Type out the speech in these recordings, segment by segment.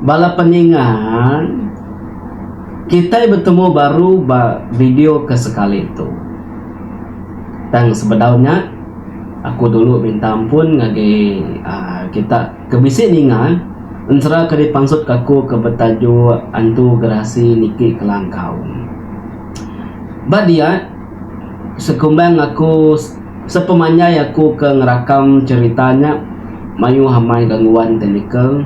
Bala peningan kita bertemu baru video ke sekali itu. Dan sebenarnya aku dulu minta ampun ngage kita kebisik ningan entera ke dipangsut kaku ke betaju antu gerasi niki kelangkau. Badia sekumbang aku sepemanya aku ke ngerakam ceritanya mayu hamai gangguan teknikal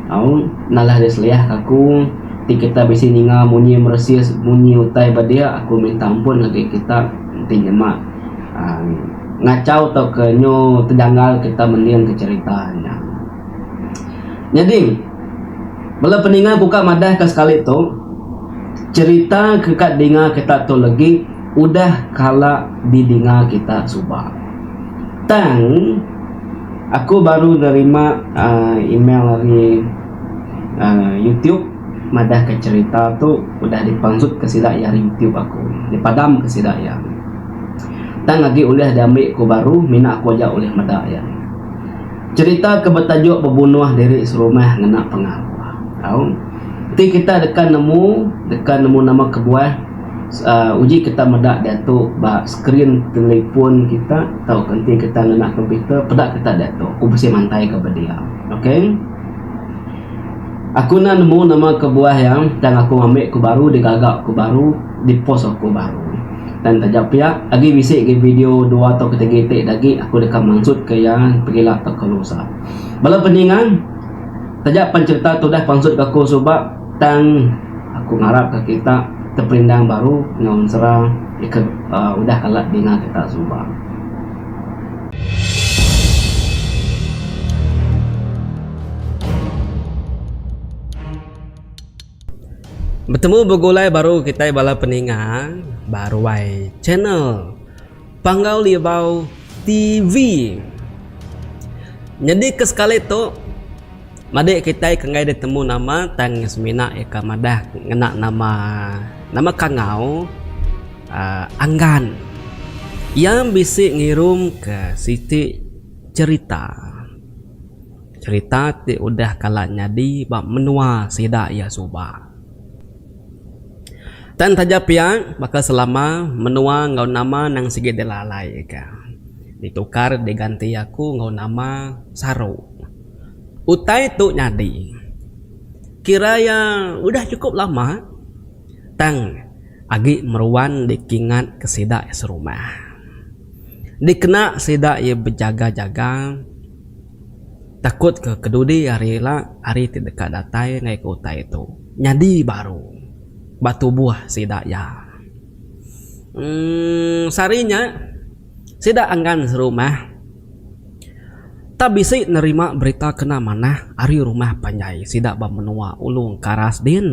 au nalah desliah kaku ti kita bisi ninga munyi meresia munyi utai badia aku minta ampun lagi kita nanti nyemak ngacau atau kenyo terjanggal kita mendiang ke ceritanya. Jadi bila peninga buka madah ke sekali tu cerita kekat dinga kita tu lagi udah kala di dinga kita subah. Tang aku baru nerima email dari YouTube madah ke cerita tu udah dipangsut ke sidaya YouTube aku dipadam ke sidaya. Dan lagi oleh diambil ku baru mina aku aja oleh madaya. Cerita ke bertajuk berbunuh diri serumah ngena pengaruh. Tahu? Ti kita dekat nemu nama kebuah uji kita medak dia tu ba skrin telefon kita tahu nanti kita ngena komputer pedak kita dia tu aku bersih mantai ke dia. Okey? Aku nak nemu nama kebuah yang dan aku ambil ku baru digagak ku baru di post aku baru. Dan tajak pihak lagi bisik ke video 2 atau ketiga tik lagi aku dekat maksud ke yang pergilah tak kelusa. Bala peningan tajak pencerita tu dah maksud ke aku sebab tang aku ngarap ke kita terperindang baru ngaun serang udah kalat dengan kita subah. Bertemu bergulai baru kita bala peningan baru wai channel Panggau Libau TV. Jadi ke sekali tu madik kita kengai ditemu nama tang semina eka madah ngena nama Kangau Anggan yang bisik ngirum ke Siti cerita ti udah kalah nyadi bab menua sida ya subah. Dan tajap yang maka selama menua ngau nama nang sige delalai ka ditukar diganti aku ngau nama Saru utai tu nyadi kira yang udah cukup lama tang agi meruan dikingat ke sida serumah dikena sida ye berjaga-jaga takut ke kedudi hari tidak datai ngai ke utai itu nyadi baru batu buah sida ya. Sarinya sida anggan serumah tak bisa nerima berita kena mana ari rumah panjai sida ba menua ulung karas din.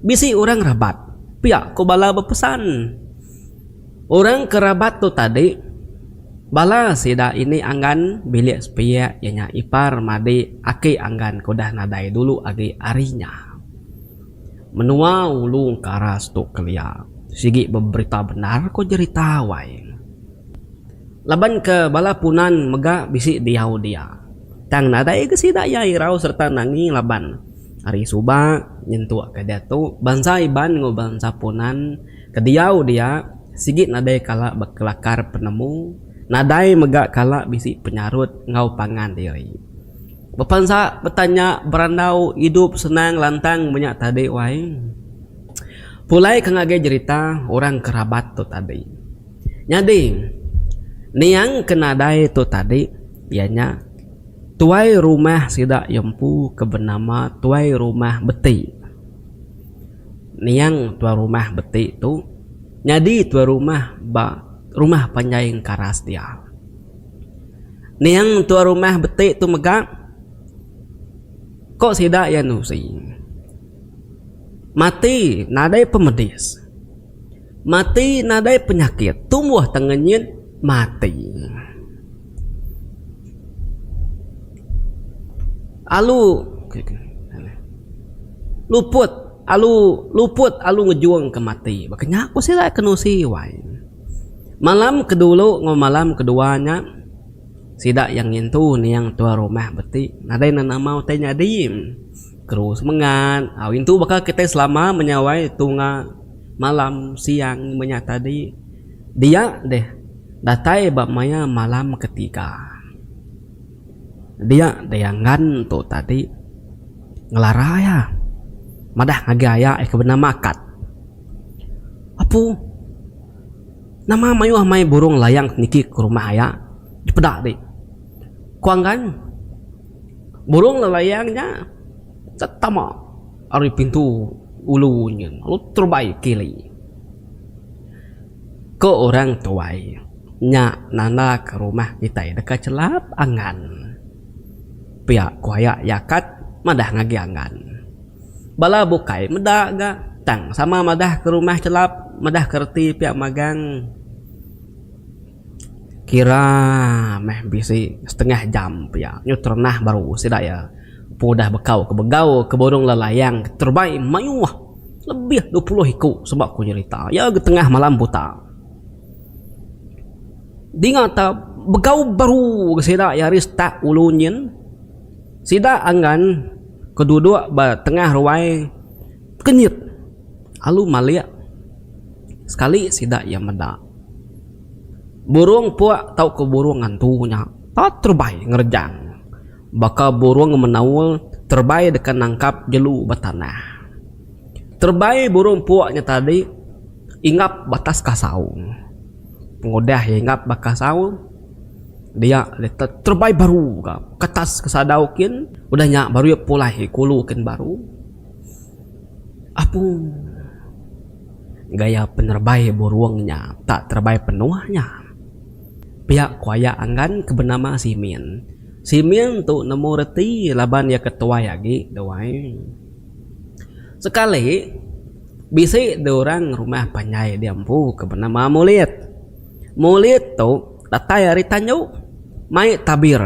Bisi orang rabat pihak ko bala berpesan orang kerabat tu tadi bala sida ini anggan bilik sepia ianya ipar madi aki anggan kodah nadai dulu agi arinya menua ulung karas tu kelia sigi berita benar ko cerita wai laban ke bala punan mega bisi diau dia tang nadai ke sida ya irau serta nangi laban hari suba nyentu ke dia tu bangsa iban ngo bangsa punan ke diau dia sigi nadai kala bekelakar penemu nadai mega kala bisi penyarut ngau pangan diri Bapansa bertanya berandau hidup senang lantang banyak tadi wai. Pulai kengage cerita orang kerabat tu tadi. Jadi niang kenadai tu tadi ianya tuai rumah sida yempu kebenama tuai rumah beti. Niang tuai rumah beti tu nyadi tuai rumah panjang karas dia. Niang tuai rumah beti tu megak kok sida ya nusi mati nadai pemedis mati nadai penyakit tumbuh tengenyin mati alu luput alu ngejuang ke mati makanya aku sida kenusi wai malam kedulu malam keduanya Sida yang ngintu ni yang tua rumah beti. Nadai nana mau tanya dim. Terus mengan. Awin tu bakal kita selama menyawai tunga malam siang menyak tadi. Dia deh datai bab maya malam ketiga. Dia dayangan tu tadi ngelaraya. Madah ngagaya kebena makat. Apu nama mayu mai burung layang niki ke rumah aya dipedak deh. Kuanggan burung layangnya setama ari pintu ulunya lalu terbaik kili ke orang tuai nya nana ke rumah kita dekat celap angan pihak kuaya yakat madah ngagiangan bala bukai medak ga tang sama madah ke rumah celap madah kerti pihak magang kira meh bisi setengah jam pihak nyuternah baru sida ya pudah bekau ke begau ke borong lalayang terbaik mayuh lebih 20 hiku sebab ku nyerita ya ke tengah malam buta dingata begau baru sida ya ris tak ulunyin sida anggan keduduk ba tengah ruai kenyit alu malia sekali sida ya meda burung puak tau ke burung ngantunya tak terbaik ngerjang bakal burung menaul terbaik dekat nangkap jelu batanah terbaik burung puaknya tadi ingap batas kasaung pengodah ya ingap bakas saung dia terbaik baru ketas kesadaukin udah nyak baru ya pulai kulukin baru apu gaya penerbaik burungnya tak terbaik penuhnya pihak kuaya anggan kebenama simin tu nemu reti laban ya ketua yagi doai sekali bisi orang rumah panyai diampu kebenama mulit tu datai hari tanyu mai tabir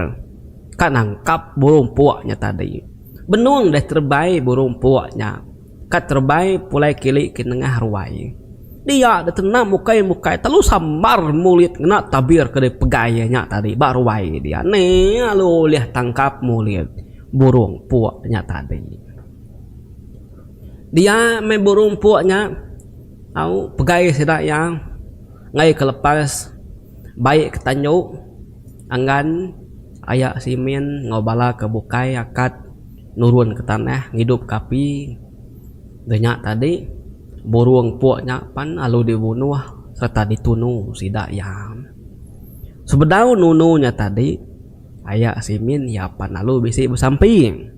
kan nangkap burung puaknya tadi benung deh terbaik burung puaknya kat terbaik pulai kili ke tengah ruai dia ada tenang mukai telu sambar mulit kena tabir ke pegayanya tadi baru ruai dia nih lalu lihat tangkap mulit burung puaknya tadi dia main burung puaknya tahu pegai sedak yang ngai kelepas baik ketanyu anggan ayak simin ngobala ke bukai akad nurun ke tanah ngidup kapi denyak tadi burung puaknya pan alu dibunuh serta ditunu sidak yang sebedau nununya tadi ayak simin ya pan alu bisi bersamping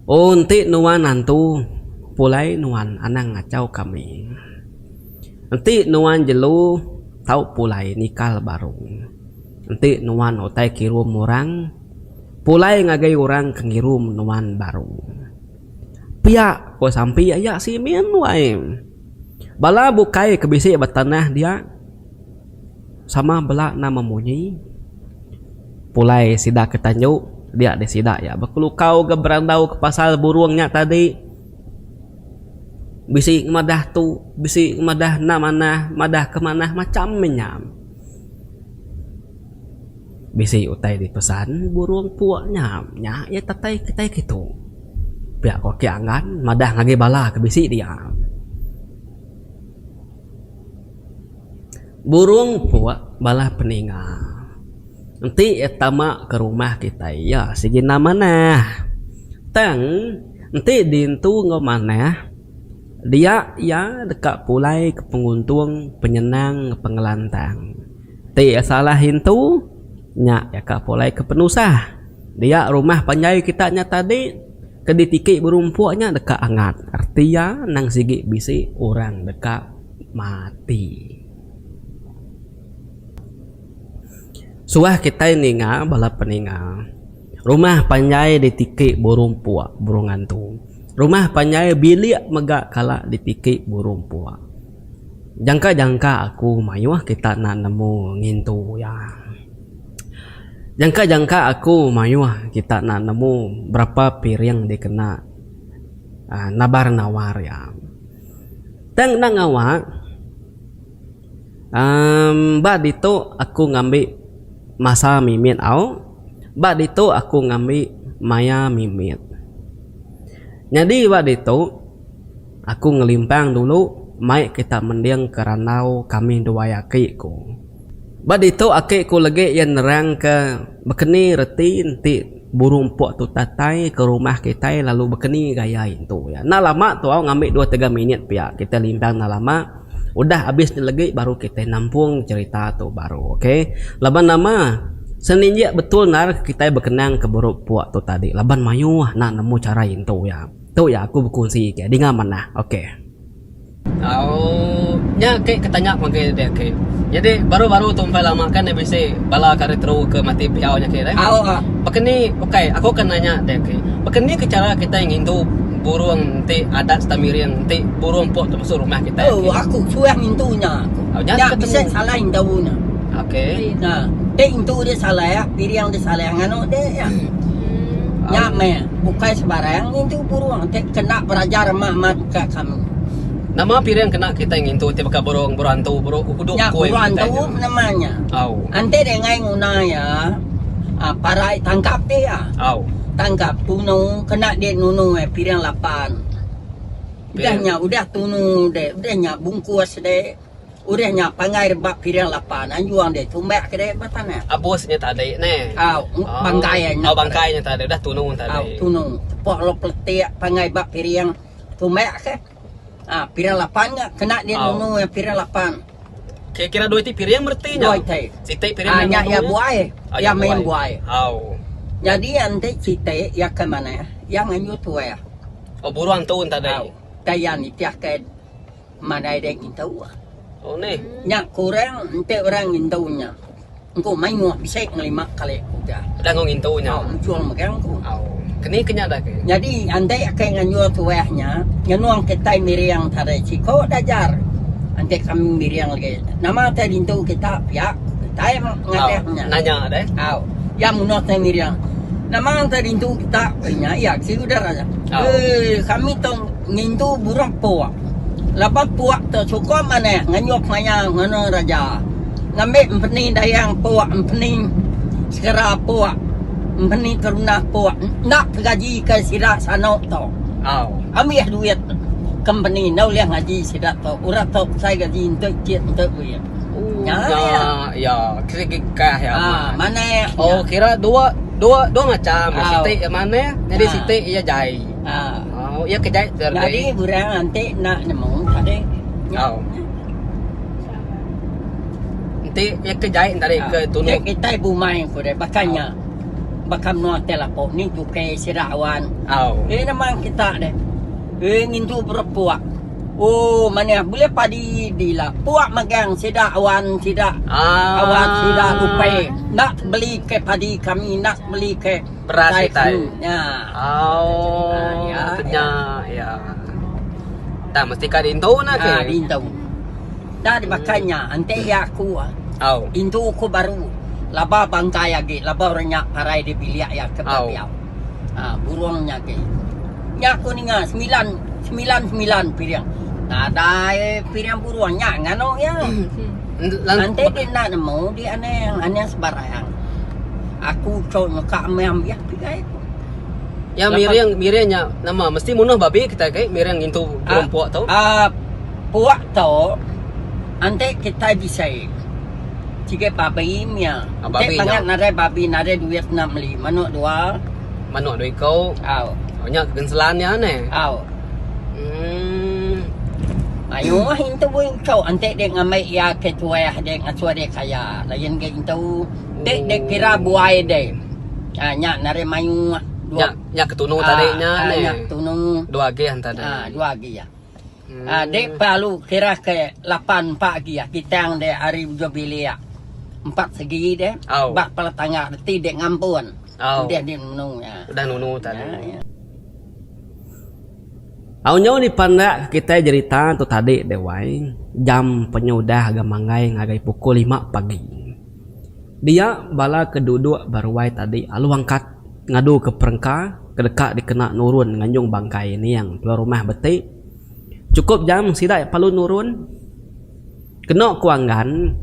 unti nuan nantu pulai nuan anang ngacau kami nanti nuan jelu tau pulai nikal baru nanti nuan otai kirum orang pulai ngagai orang kengirum nuan baru pihak ko sampai ya simin wae bala bukai kebisi batanah dia sama bela nama munyi pulai sida ketanyu dia de sida ya bakulu kau ke berandau ke pasal burungnya tadi bisi madah tu bisi madah na mana madah kemana macam menyam bisi utai di pesan burung puaknya nya ya tatai kita gitu pihak koki anggan madah ngage bala ke bisi dia burung puak bala peninga nanti etama ke rumah kita ya sige nama nah tang nanti dintu ngomana dia ya dekat pulai ke penguntung penyenang pengelantang ti salah hintu nya ya ka pulai ke penusah dia rumah panjai kita nya tadi keditiki burung puaknya dekat angat artinya nang sigi bisi orang dekat mati suah kita ini nga bala peninga rumah panjai ditiki burung puak burung antung rumah panjai bilik megak kala ditiki burung puak jangka aku mayuah kita nak nemu ngintu ya jangka aku mayuah kita nak nemu berapa piring dikena nabar nawar ya tang nang awak bad itu aku ngambil masa mimit au. Bak itu aku ngambil maya mimit. Jadi bak itu aku ngelimpang dulu mai kita mendiang keranau kami dua yakiku. Bak itu akiku lagi yang nerang ke bekeni reti nanti burung pok tu tatai ke rumah kita lalu bekeni gaya itu ya. Nah lama tu au ngambil 2-3 menit pihak kita limpang nah lama. Udah habis lagi baru kita nampung cerita tu baru. Oke. Laban nama seninjak betul nar kita berkenang ke buruk puak tu tadi. Laban mayu nak nemu cara itu ya. Tu ya aku berkongsi ke di ngaman nah. Oke. Nya kayak ketanya pakai dia kayak. Jadi baru-baru tumpai lama kan ABC bala kare teru ke mati piaunya kayak. Bekeni oke aku kan nanya dia kayak. Bekeni ke cara kita ingin tu burung nanti adat Tamirian nanti burung pok tu masuk rumah kita. Aku sudah intunya. Ya bisa salah intunya. Oke. Nah, intu dia salah ya, piriang dia salah yang anu dia ya. Ya me, bukan sembarang intu burung kena belajar mak ke kami. Nama piriang kena kita ingin tu tiba burung burantu burung kuduk ya, kue. Ya burantu namanya. Ante dengan nguna ya. Para tangkap dia. Tangkap tunung kena dia nunu pirang 8 udah tunung deh udahnya bungkus deh udahnya pangai rebak pirang 8 anjuang deh tumbak ke deh batana abosnya tadi nih bangkainya tadi udah tunung tadi tunung tepok lo peletik pangai bak pirang tumbak ke pirang 8 nya kena dia nunu pirang 8 kira-kira dua itu pirang mertinya sitai pirang ya buai ya main buai jadi ante cite ya ke mana yang anyu tu ya. Buruan tu tadi. Tayan itiak ke mana ada yang tahu. Nih. Nya kurang ente orang intunya. Engko main muah bisa ngelima kali udah. Udah ngintunya. Jual magang ku. Kini kenya dah ke. Jadi ante akan anyu tu nya, nyanuang kita miriang tadi ciko dajar. Ante kami miriang lagi. Nama tadi intu kita pihak kita yang ngadehnya. Nanya deh. Yang menurut miriang. Nama tadi itu kita punya ya sih udah aja. Kami tong ngintu burung puak. Lepas puak tu cukup mana nganyok maya ngono raja. Ngambil empeni dayang puak empeni segera puak empeni teruna puak nak gaji ke sidak sanok tu. Ambil duit company nau liang gaji sidak tu. Urat tu saya gaji untuk jet untuk duit. Ya, kira-kira ya. Mana? Kira dua macam. Siti yang mana? Jadi siti ia jai. Ia kejai terjadi. Jadi burang nanti nak nemu tadi. Nanti ia kejai tadi ke tunuk. Kita ibu main kore bakanya. Bakam no telepon ni juga sirawan. Namang kita deh. Ngintu berpuak. Mana boleh padi dila. Puak magang sidak awan sidak. Awan sidak lupai. Nak beli ke padi kami nak beli ke beras kami. Ya. Tak mesti kan intu nak ke? Intu. Dah dibakanya ante ya aku. Intu aku baru. Laba bangkai lagi. Laba orangnya parai di bilik ya ke babiau. Burungnya ke. Nyaku ni ngah 9 pirang. Ada pirang buruannya ngano ya. Nanti dia nak nemu dia aneh sebarang. Aku coba kak ambil pikai. Ya miriangnya nama mesti munuh babi kita kayak miriang itu burung puak tau. Puak tau. Nanti kita bisa. Jika babi nya. Tangan nada babi nada duit 65 manuk 2. Manuk 2 kau. Banyak kegenselannya aneh. Ayo hintu boy kau ante dek ngamai ya ketua dek asua dek kaya lain ke hintu dek kira buai dek nya nare mayu nya ketunu tadi nya tunu 2G antara 2G ya dek palu kira ke 8 pagi ya kita dek hari jubilia 4 segi dek bak pala tangga ti dek ngampun udah di nunu ya udah nunu tadi. Aunya ni panda kita cerita tu tadi dewai jam penyudah gamangai ngagai pukul 5 pagi. Dia bala keduduk baruai tadi alu angkat ngadu ke perengka kedekat dikena nurun nganjung bangkai ini yang keluar rumah betik. Cukup jam sidak palu nurun. Kena kuangan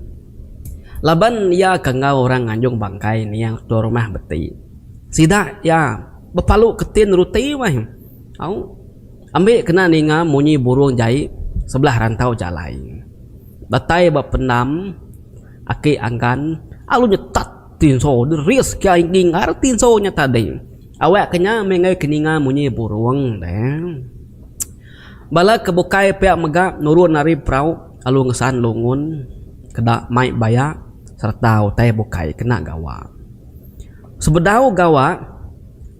Laban ia kengau orang nganjung bangkai ni yang tua rumah beti. Sida ya bepalu ketin ruti wah. Au ambil kena ninga munyi burung jai sebelah rantau jalai. Batai bapendam aki anggan alu nyetat tinso deris kia inging artin so nya tadi. Awak kenya mengai keninga munyi burung deh. Bala kebukai pihak megak nurun nari prau alu ngesan lungun kedak mai baya serta utai bukai kena gawa. Sebedau gawa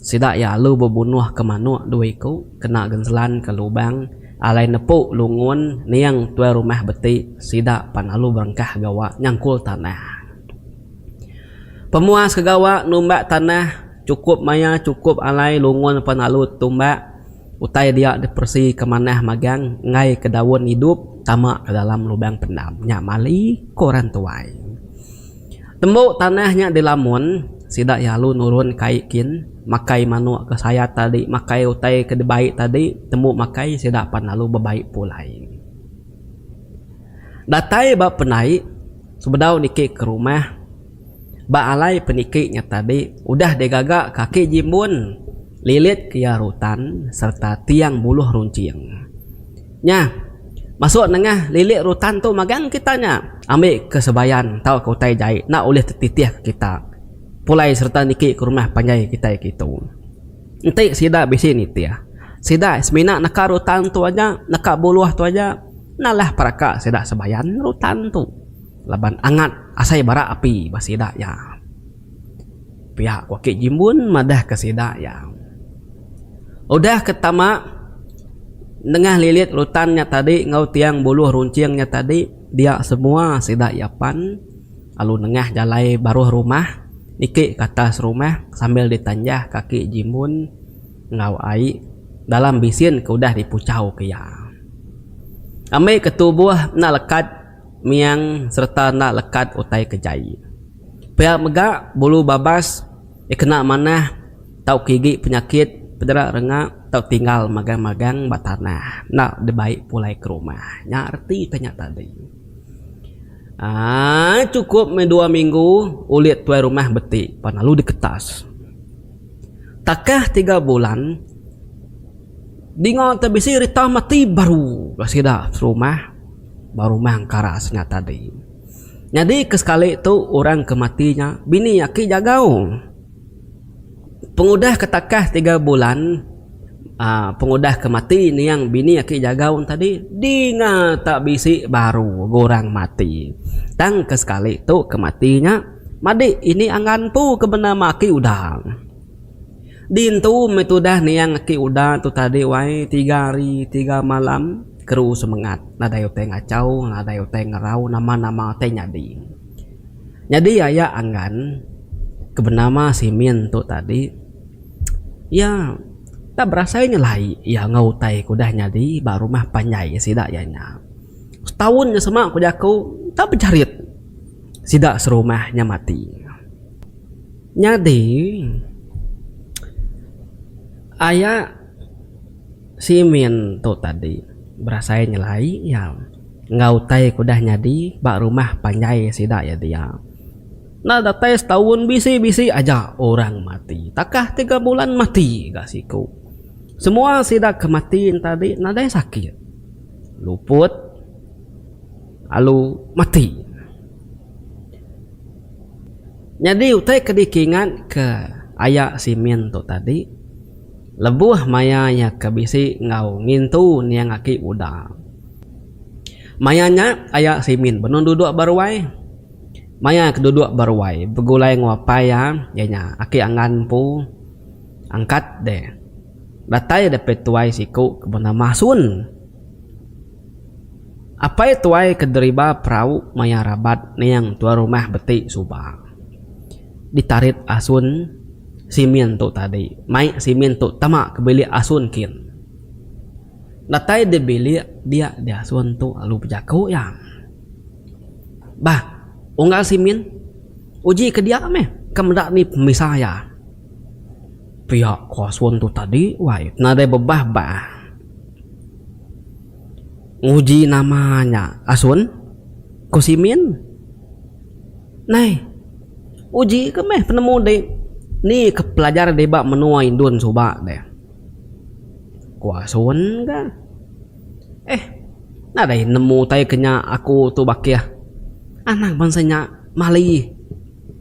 sida ya lu bebunuh ke manuk duiku kena genselan ke lubang alai nepuk lungun niang tua rumah beti sida pan alu berengkah gawa nyangkul tanah. Pemuas ke gawa numbak tanah cukup maya cukup alai lungun pan alu tumbak utai dia dipersi ke manah magang ngai ke daun hidup tamak ke dalam lubang pendam nya mali koran tuai. Tembuk tanahnya di lamun sida ya lu nurun kaikin makai manuk ke saya tadi makai utai ke baik tadi tembuk makai sida pan lalu bebaik pulai. Datai ba penai sebedau niki ke rumah ba alai penikiknya tadi udah digagak kaki jimbun lilit ke rutan serta tiang buluh runcing. Nya masuk nengah lilit rutan tu magang kitanya ambil kesebayan tahu kau tai jahit nak oleh tetitiah kita pulai serta niki ke rumah panjai kita gitu. Nanti sida bisi ni tiah sida semina nak rutan tu aja nak buluh tu aja nalah paraka sida sebayan rutan tu laban angat asai bara api basida ya pihak wakil jimbun madah ke sida ya udah ketama Nengah lilit rutannya tadi ngau tiang buluh runcingnya tadi dia semua sida yapan alu nengah jalai baruh rumah niki ke atas rumah sambil ditanjah kaki jimun ngau ai dalam bisin ke udah dipucau ke ya ame ketubuh nak lekat miang serta nak lekat utai kejai pihak megak bulu babas kena manah tau gigi penyakit pederak rengak tau tinggal magang-magang batanah nak debaik pulai ke rumah nyarti tanya tadi cukup 2 minggu ulit tuai rumah beti panalu diketas takah 3 bulan dingo tabisi rita mati baru kasida rumah baru mangkarasnya tadi jadi kesekali itu orang kematinya bini yaki jagau pengudah ketakah 3 bulan pengudah kemati ni yang bini aki jagaun tadi dinga tak bisi baru gorang mati tang kesekali tu kematinya madi ini angan pu kebena maki udang din tu metudah ni yang aki udang tu tadi wai 3 hari 3 malam keru semangat nada yote ngacau nada yote ngerau nama-nama teh jadi ayah angan kebenama simin tu tadi ya tak berasa nyelai ya ngautai kudah nyadi baru mah panjai sidak ya nya setahun nya semak kudaku tak bercarit sidak serumahnya mati nyadi ayah simin tu tadi berasa nyelai ya ngautai kudah nyadi bak rumah panjai sidak ya dia nah datai setahun bisi-bisi aja orang mati takah 3 bulan mati gak siku semua sidak kematian tadi nadai sakit luput alu mati jadi utai kedikingan ke ayak simin tu tadi lebuh mayanya ke bisi ngau ngintu niang aki udah mayanya ayak simin benon duduk baruai maya keduduk baruai begulai ngwapaya yanya aki angan pu angkat deh datai dapat tuai siku kebena masun apa tuai kederiba perahu maya rabat niang tua rumah beti subang ditarit asun simin tu tadi mai simin tu tamak kebeli asun kin datai dibeli dia asun tu alu pejaku yang bah unggal simin uji ke dia meh kemendak ni pemisah ya pihak kuasun tu tadi wai nada bebah bah uji namanya asun kusimin Nai, uji ke meh penemu de ni ke pelajar debak menua Indon subak deh. Kuasun kan. Nah dai nemu tai kenya aku tu bakia. Anak bangsanya mali.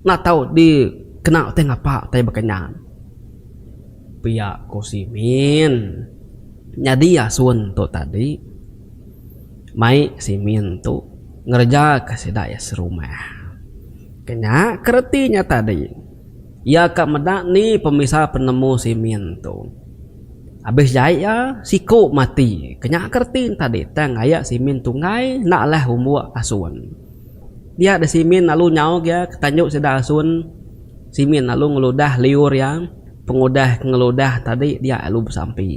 Nak tahu di kena teh ngapa tai bakanya. Pihak ko simin. Jadi asun tu tadi. Mai simin tu ngerja ke sidaya serumah. Kenya keretinya tadi. Ya kak medak ni pemisah penemu simin tu. Habis jahit ya siku mati. Kenya kerti tadi tang ayak simin tungai nak lah humbuak asun. Dia ada simin lalu nyau dia ketanjuk sedah asun. Simin lalu ngeludah liur yang pengudah ngeludah tadi dia lalu bersampi.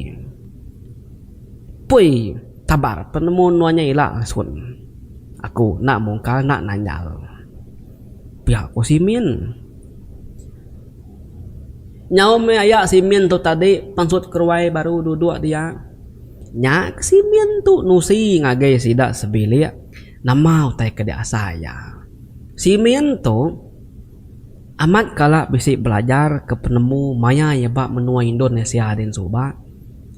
Pui tabar penemu nuanya ilah asun. Aku nak mungkal nak nanyal. Pihak ko simin. Nyau me ayak simin tu tadi pansut kerwai baru duduk dia. Nyak simin tu nusi ngagai sidak sebilik. Nama utai ke dia saya. Simin tu amat kala bisik belajar ke penemu maya yebak menua Indonesia din subak.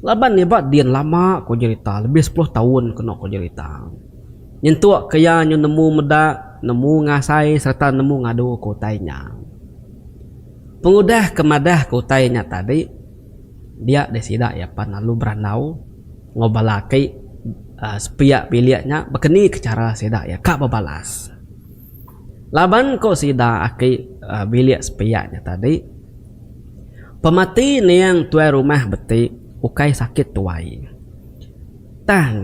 Laban yebak dian lama ko cerita lebih 10 tahun kena ko cerita. Nyentuak kaya nyu nemu medak, nemu ngasai serta nemu ngadu kotainya. Pengudah kemadah kotainya tadi dia desidak ya pan lalu beranau ngobalakai sepiak biliknya bekeni ke cara sedak ya kak babalas. Laban ko sida aki bilik sepiaknya tadi. Pemati ni yang tuai rumah beti ukai sakit tuai. Tang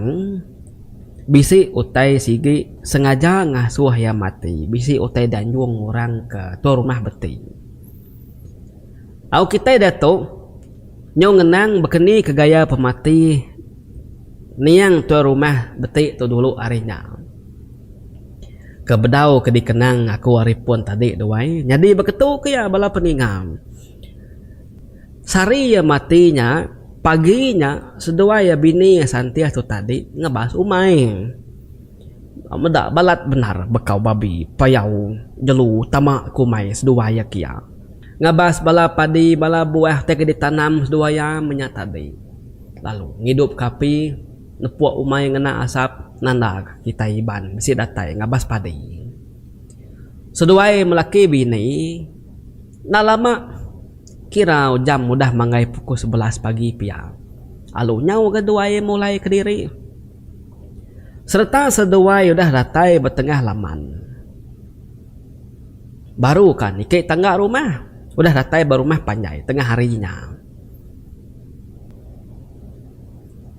bisi utai sigi sengaja ngasuh ya mati. Bisi utai danjung orang ke tuai rumah beti. Au kita datuk nyong ngenang bekeni ke gaya pemati niang tuai rumah beti tu dulu arinya. Kebedau ke dikenang aku aripun tadi doai. Jadi beketu ke ya bala peningam. Sari ya matinya paginya sedua ya bini ya santias tu tadi ngebahas umai. Medak balat benar bekau babi payau jelu tamak kumai sedua ya kia. Ngabas bala padi bala buah teh ditanam sedua ya menyak tadi. Lalu ngidup kapi nepuak umai ngena asap nanda kita iban bisi datai ngabas padi. Seduai melaki bini na lama kira jam mudah mangai pukul 11 pagi pia. Alu nyau keduai mulai kediri. Serta seduai udah datai bertengah laman. Baru kan ikut tangga rumah. Udah datai baru rumah panjai tengah harinya.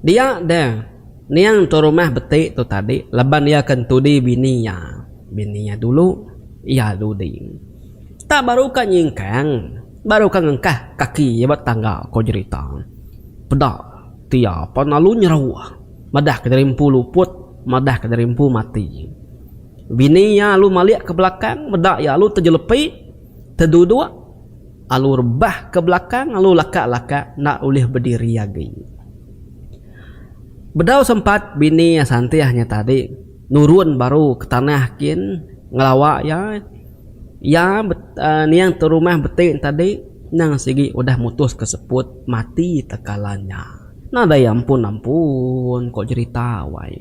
Dia deh niang tu rumah betik tu tadi leban dia kentudi bininya. Bininya dulu ia ludi. Tak baru kan nyingkang, baru kan ngengkah kaki ya buat tangga kau cerita. Pedak tia panalu nyerau. Madah ke derimpu luput, madah ke derimpu mati. Bininya lu maliak ke belakang, medak ya lu terjelepi, terduduk. Alu rebah ke belakang, alu lakak-lakak nak ulih berdiri lagi. Bedau sempat bini yang santiahnya tadi nurun baru ke tanah kin ngelawak ya. Ya niang tu rumah betik tadi nang sigi udah mutus keseput mati tekalannya. Nada ya ampun kok cerita wai.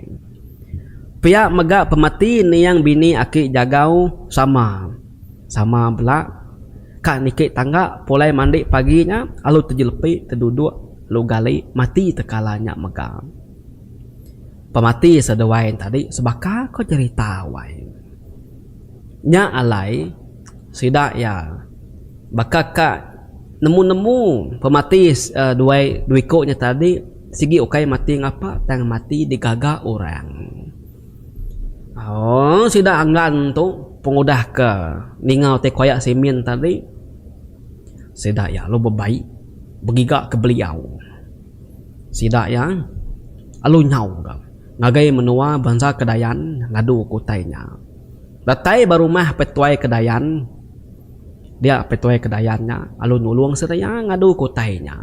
Pihak megak pemati niang bini aki jagau sama belak. Kak nikik tangga pulai mandi paginya alu terjelepi terduduk lu gali mati tekalanya megam. Pemati sedewain tadi sebaka kau cerita wai. Nya alai sidak ya baka kak nemu pemati duikoknya tadi sigi ukai mati ngapa tang mati digagak orang. Oh sidak anggan tu pengudah ke ningau teh koyak simin tadi. Sidak ya lu bebaik begigak ke beliau. Sidak ya alu nyau ngagai menua bangsa kedayan ngadu kutainya. Datai barumah petuai kedayan. Dia petuai kedayannya alu nulung seraya ngadu kutainya.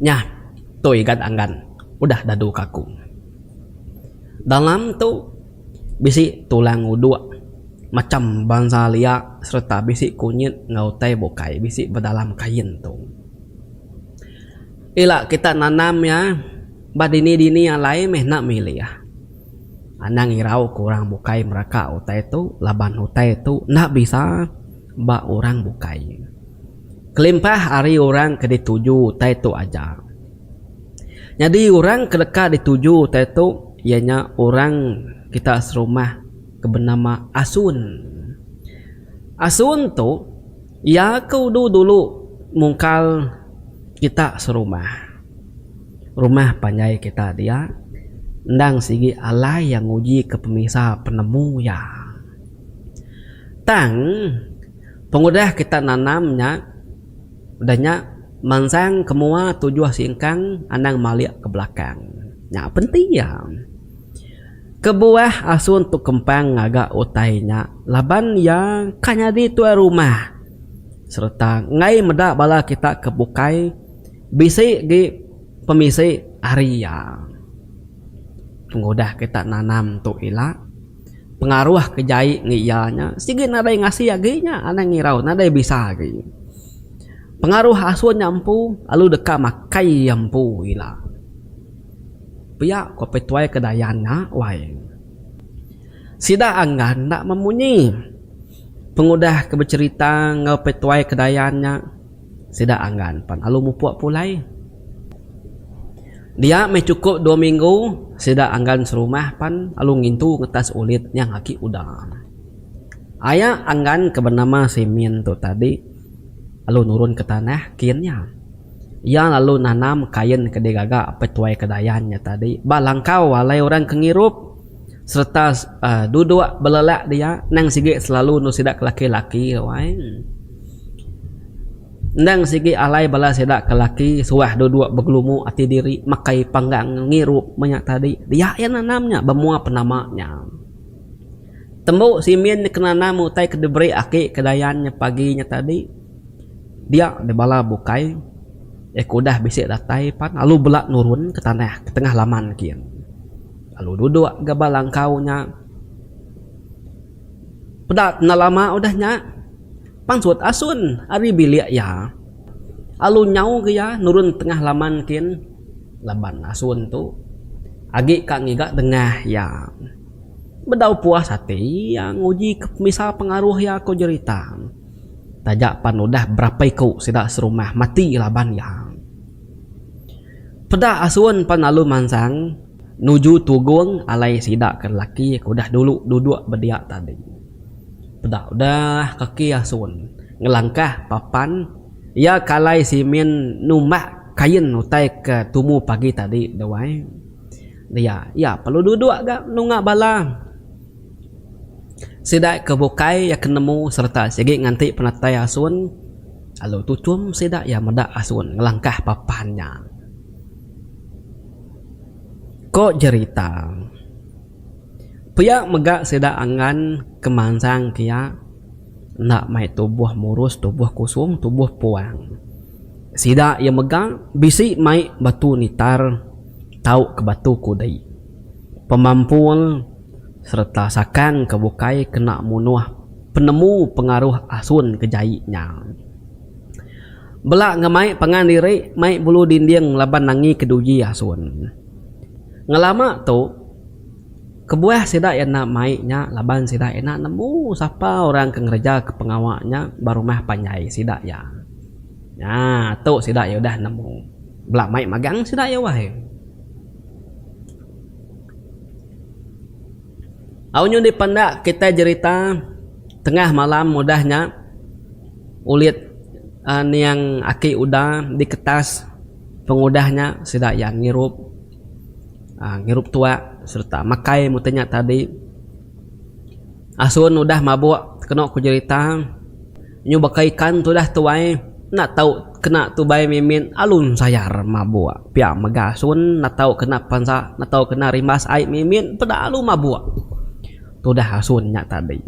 Nya tu igat anggan udah dadu kaku. Dalam tu bisi tulang uduk macam bangsa liak serta bisi kunyit ngautai bokai bisi berdalam kain tu. Ila kita nanam ya badini-dini yang lain meh nak milih ya. Anang irau kurang bukai mereka utai tu laban utai tu nak bisa ba orang bukai. Kelimpah hari orang ke dituju utai tu aja. Jadi orang kedekat dituju utai tu ianya orang kita serumah bernama Asun. Asun tu ya kudu dulu mungkal kita serumah. Rumah panjai kita dia ndang sigi alai yang uji ke pemisah penemu ya. Tang pengudah kita nanamnya udahnya mansang kemua tujuh singkang anang maliak ke belakang. Ya penting ya. Kebuah asun tu kempang agak utainya laban ya kanya di tua rumah serta ngai medak bala kita kebukai bisi di pemisi Arya. Pengudah kita nanam tu ila pengaruh kejai ngiyanya sige nadai ngasih aginya anang ngirau nadai bisa agi. Pengaruh asun nyampu alu deka makai yampu ila. Pia ko petuai kedayana wai. Sida anggan nak memunyi. Pengudah kebercerita ngau petuai kedayannya sida anggan pan alu mupuak pulai. Dia cukup 2 minggu sida anggan serumah pan alu ngintu ngetas ulit yang aki udah. Ayah anggan ke bernama Simin tu tadi alu nurun ke tanah kiannya. Ia lalu nanam kain kedegaga petuai kedayannya tadi. Balangkau walai orang kengirup serta duduk belelak dia nang sige selalu nu sidak laki-laki wai. Nang sigi alai bala sedak ke laki suah dua bergelumu ati diri makai panggang ngirup banyak tadi dia yang nanamnya bemua penamanya tembuk simin kena namu tai kedebri aki kedayannya paginya tadi dia de bala bukai kudah bisik datai pan lalu belak nurun ke tanah ke tengah laman kian lalu duduk gabalang kaunya pedak na lama udahnya pangsut asun ari bilik ya alu nyau ke ya nurun tengah laman kin laban asun tu agi kak ngiga tengah ya bedau puas hati yang uji misal pengaruh ya ko jerita tajak pan udah berapa iku sidak serumah mati laban ya pedak asun pan alu mansang nuju tugung alai sidak ke laki udah dulu duduk bediak tadi pedak udah kaki asun ngelangkah papan ya kalai simin numak kain utai ke tumu pagi tadi dewai dia ya perlu duduk agak nunga bala sidak kebukai ya kenemu serta segi nganti penatai asun alu tucum sidak ya medak asun ngelangkah papannya kok jerita pia megak sedak angan kemansang kia nak mai tubuh murus tubuh kusum tubuh puang sida yang megang bisi mai batu nitar tau ke batu kudai pemampul serta sakan kebukai kena munuh penemu pengaruh asun kejainya belak ngamai pangan diri mai bulu dinding laban nangi keduji asun ngelama tu kebuah sidak yang nak maiknya laban sidak enak nemu siapa orang kengerja ke pengawaknya baru mah panjai sidak ya. Nah, tu sidak ya udah nemu. Belak maik magang sidak ya wahai. Aunya dipandak kita cerita tengah malam mudahnya ulit yang aki udah di kertas pengudahnya sidak yang ngirup tua serta makai mutanya tadi asun udah mabuk kena ku cerita nyubakaikan tu dah tuai nak tahu kena tu bay mimin alun sayar mabuk pia magasun nak tahu kena pansa nak tahu kena rimas ai mimin pada alu mabuk tu dah asunnya tadi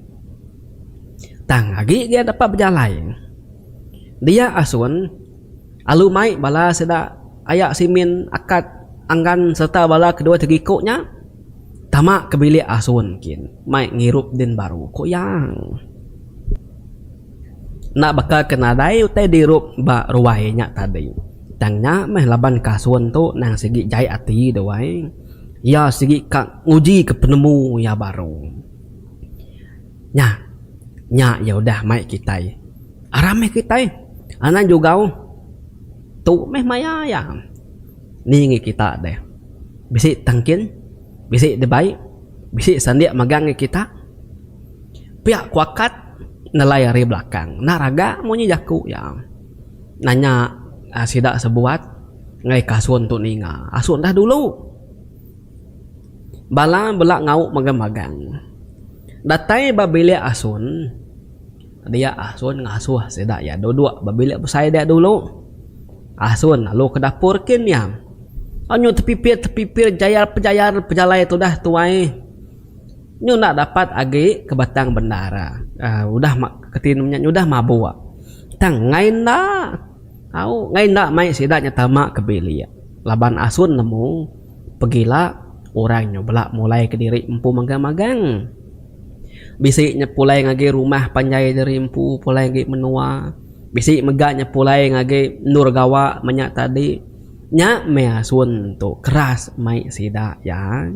tang lagi dia dapat berjalan dia asun alu mai bala sedak ayak simin akad anggan serta bala kedua tegikoknya tamak ke bilik asun kin mai ngirup din baru koyang nak bakal kena dai utai dirup ba ruwainya tadi tangnya meh laban kasun tu nang sigi jai ati dawai ya sigi kak uji ke penemu ya baru nya ya udah mai kitai arame kitai anan juga tu meh maya ya ni ngi kita deh bisi tangkin bisi debai bisi sandia magang ngi kita pihak kuakat nelayari belakang naraga monyi jaku ya nanya sidak sebuat ngai kasun tu ninga asun dah dulu bala belak ngau magang-magang datai babile asun dia asun ngasuh sidak ya dua babile besai dia dulu asun lalu ke dapur kin ya anyo tepipir jayar pejalai tu dah tuai nyu nak dapat agi ke batang bendara udah ketinumnya udah mabua tang ngai nak mai sidaknya tamak ke beli ya laban asun nemu pegila orangnya belak mulai ke diri empu magang-magang bisiknya pulai ngagi rumah panjai dari empu pulai ngagi menua bisik megaknya pulai ngagi nur gawa menyak tadi nya me asun tu keras mai sidak ya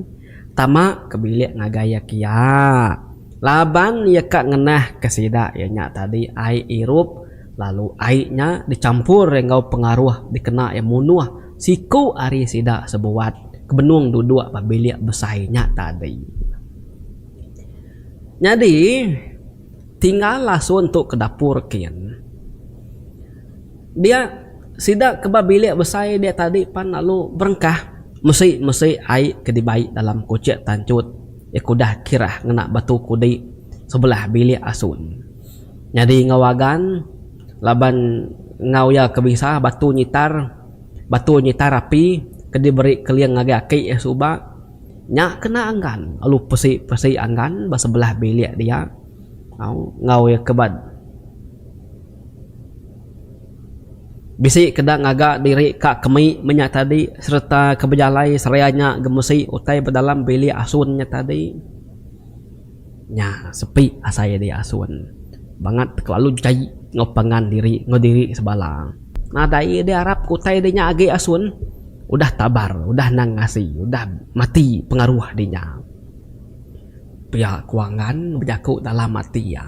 tamak ke bilik ngagaya kia laban ya kak ngenah ke sidak ya nyak tadi ai irup lalu airnya dicampur engkau pengaruh dikena yang munuah siku ari sidak sebuat kebenung duduk pabilik besainya tadi jadi tinggal langsung untuk ke dapur kian dia sidak ke pabilik besai dia tadi pan lalu berengkah mesti air ke dibaik dalam kucek tancut ya kudah kirah ngena batu kudi sebelah bilik asun jadi ngawagan laban ngau ya kebisa batu nyitar api ke diberi keliang ngagi ya suba nyak kena anggan lalu pesi anggan sebelah bilik dia ngau ya kebad bisi kedak ngagak diri kak kemi menyak tadi serta kebejalai serayanya gemesi utai berdalam bilik asunnya tadi nya sepi asaya di asun banget lalu cai ngopangan diri ngodiri sebalang nah dai dia harap kutai dinya agi asun udah tabar udah nang ngasih udah mati pengaruh dinya pihak kuangan berjaku dalam mati ya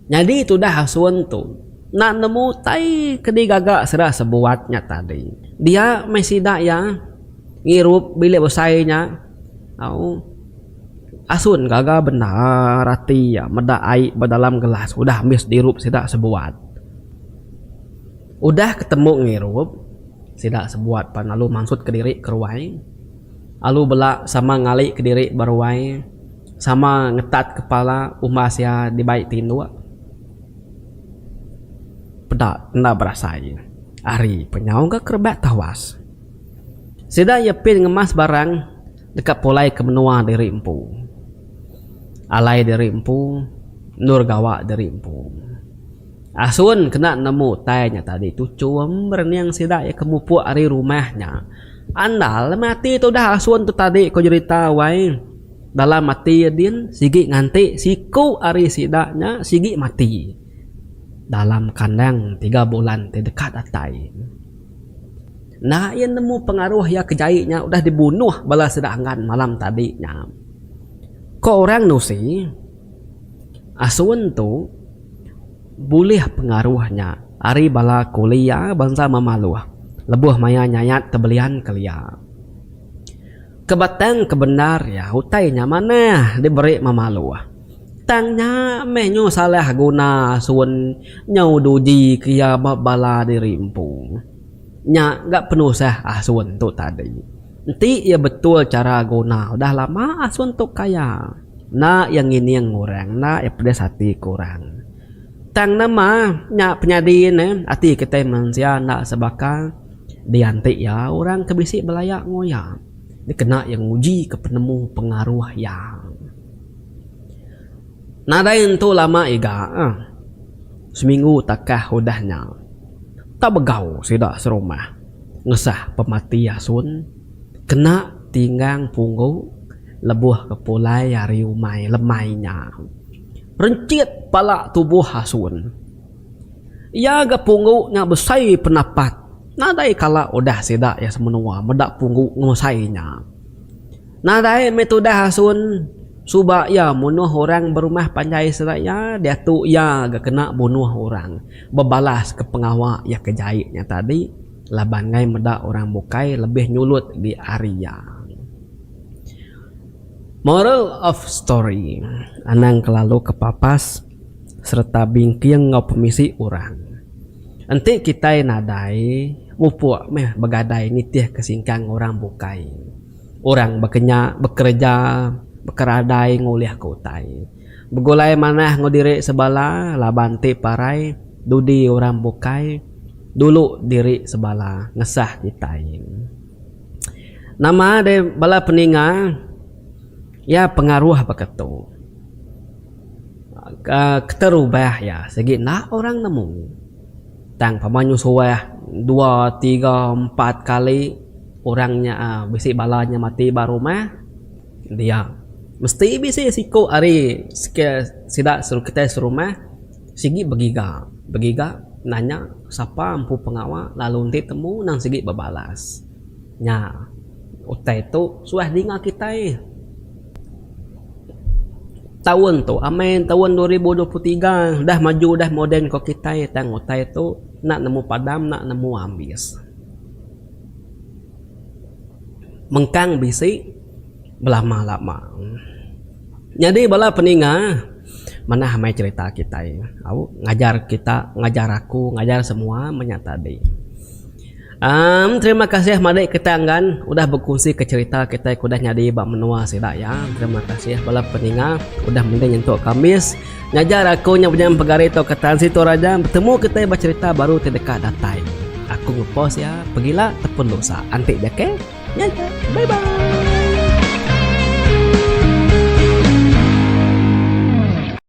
jadi itu dah asun tu nak nemu tai kedi gagak serah sebuatnya tadi dia masih dak ya ngirup bilik besainya asun gagak benar rati ya meda air berdalam gelas udah habis dirup sidak sebuat udah ketemu ngirup sidak sebuat pan lalu maksud ke diri keruai lalu belak sama ngalik ke diri baruai sama ngetat kepala umas ya di baik tindu pedak ndak berasai ari penyau ke kerbak tawas sida yapin ngemas barang dekat polai ke menua dari empu alai dari empu nur gawa dari empu asun kena nemu tanya tadi tu cuam berniang sida ya kemupu ari rumahnya andal mati tu dah asun tu tadi ko cerita wai dalam mati din sigi nganti siku ari sidaknya sigi mati dalam kandang 3 bulan terdekat atai. Nah, ia nemu pengaruh ya kejaiknya udah dibunuh bala sedangan malam tadinya. Kok orang nusi asun tu boleh pengaruhnya ari bala kuliah bangsa memaluh lebuh maya nyayat tebelian kelia kebatang kebenar ya utainya mana diberi memaluh tangnya menyo salah guna sun nyau duji kia bala dirimpu nya gak penuh sah asun tu tadi nanti ya betul cara guna udah lama asun tu kaya na yang ini yang kurang na ya pedas hati kurang tang nama nya penyadin hati kita manusia nak sebakal dianti ya orang kebisik belayak ngoyak dikena yang uji ke penemu pengaruh yang nadain tu lama iga seminggu takah udahnya tak begau sidak serumah ngesah pemati asun kena tinggang punggu lebuh kepulai hari umai lemainya rencit pala tubuh hasun ia ga punggu nya besai penapat nadai kala udah sida ya semenua medak punggu ngusainya nadai metode hasun suba ya bunuh orang berumah panjai seraya dia tu ya ga kena bunuh orang bebalas ke pengawal ya kejahitnya tadi labangai medak orang bukai lebih nyulut di Arya. Moral of story, anang kelalu kepapas serta bingking ngau pemisi orang. Enti kita nadai mupuk meh begadai nitih kesingkang orang bukai. Orang bekerja bekeradai nguliah kutai. Begulai manah ngodiri sebala labanti parai dudi orang bukai. Dulu diri sebala ngesah kita nama de bala peninga ya pengaruh begitu keterubah ya segi nah orang nemu tang pamanyu suah 2, 3, 4 kali orangnya bisi balanya mati baru mah dia mesti bisi siku ari sidak suruh kita serumah sigi begiga nanya siapa ampu pengawal lalu nanti temu nang segi babalas nya utai itu suah dinga kita tahun tu amin tahun 2023 dah maju dah modern kok kita tang utai itu nak nemu padam nak nemu ambis mengkang bisi belama-lama jadi bala peninga mana hamai cerita kita aku ngajar aku ngajar semua menyata deh terima kasih madai kita anggan udah berkongsi ke cerita kita udah nyadi bak menua sidak ya terima kasih bala peninga udah mending nyentuk Kamis ngajar aku nya punya pegari to ketan situ raja bertemu kita bercerita baru terdekat datai aku ngepost ya pergilah tepun dosa antik jake bye bye.